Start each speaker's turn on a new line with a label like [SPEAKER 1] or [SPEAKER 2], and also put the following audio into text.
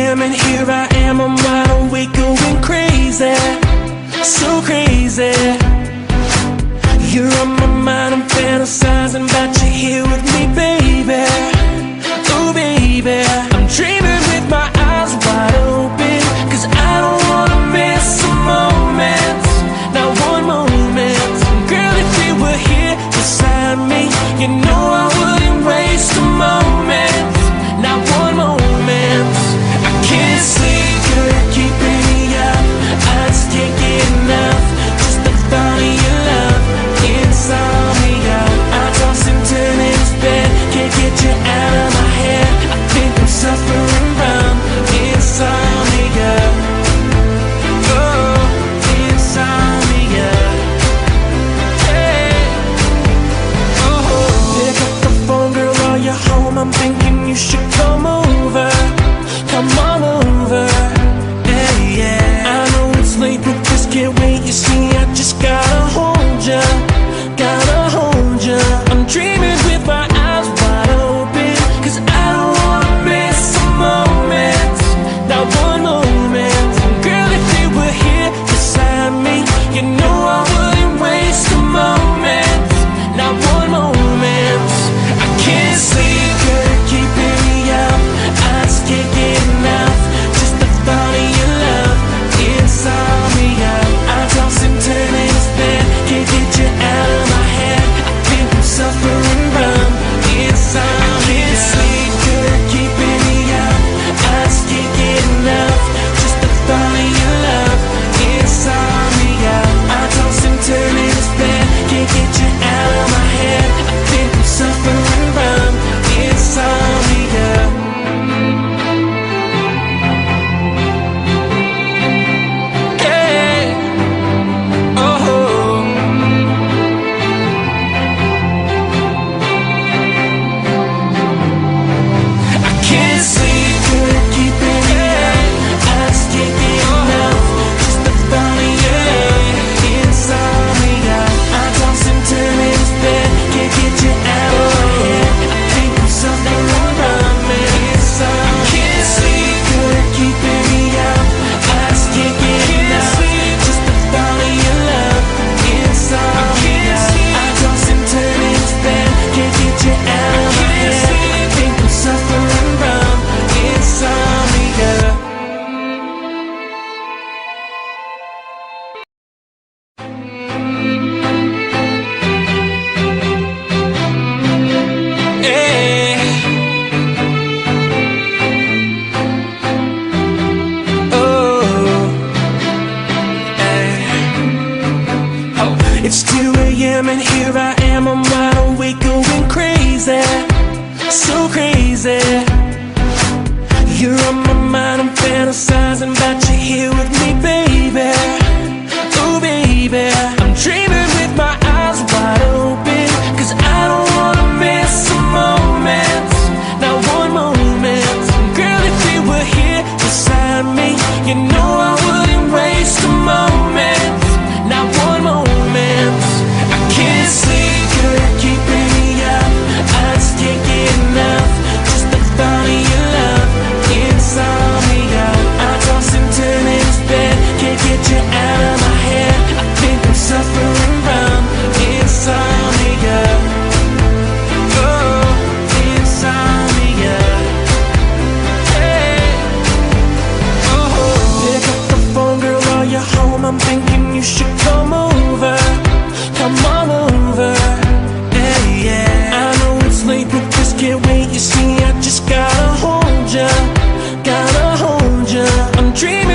[SPEAKER 1] a.m. and here I am, I'm wide awake going crazy, so crazy. You're on my mind, I'm fantasizing about you here with me, baby. Oh baby, I'm dreaming with my eyes wide open, cause I don't wanna miss a moment, not one moment. Girl, if you were here beside me, you know I wouldn't waste a moment, not one moment. I can't sleep, you're keeping me up, I just can't get enough, just the thought of your love insomnia. I toss and turn in this bed, can't get you out of my head. I think I'm suffering from insomnia. Oh, insomnia. Hey. Oh, pick up the phone, girl, while you're home. I'm thinking you should come over, come on over. Hey, yeah. I know it's late, but just can't wait. You see, I just gotta hold ya, gotta hold ya. I'm dreaming with my eyes wide open, cause I don't wanna miss a moment, not one moment. Girl, if you were here beside me, you know I wouldn't waste a moment, not one moment. I can't sleep, you're keeping me up, I just can't get enough, just the thought of your love insomnia. I toss and turn in this bed, can't get you out of my head. I think I'm suffering from insomnia. I can't sleep, you're keeping me up, I just can't get enough, just the thought of your love insomnia. I toss and turn in this bed, can't get you out of my head. I think I'm suffering from insomnia. Hey. Oh. I can't sleep, you're keeping me up, I just can't get enough, just the thought of your love insomnia. I toss and turn in this bed, can't get you out of my head. I think I'm suffering from insomnia. I can't sleep, you're keeping me up, I just can't get enough, just the thought of your love insomnia. I toss and turn in this bed, can't get you out of my head. I think I'm suffering from insomnia. Hey. Oh. Hey. Oh. It's 2 a.m. and here I am, I'm wide awake going crazy, so crazy. You're on my mind, I'm fantasizing about you here with me, baby. Oh baby, I'm dreaming with my eyes wide open, cause I don't wanna miss a moment, not one moment. Girl, if you were here beside me, you know I wouldn't waste a moment, not one moment. I can't sleep, you're keeping me up, I just can't get enough, just the thought of your love insomnia. I toss and turn in this bed, can't get you out of my head. I think I'm suffering from insomnia. Oh, insomnia. Hey. Oh, pick up the phone, girl, while you're home. I'm thinking you should come over, come on over. Hey, yeah. I know it's late, but just can't wait. You see, I just gotta hold ya, gotta hold ya. I'm dreaming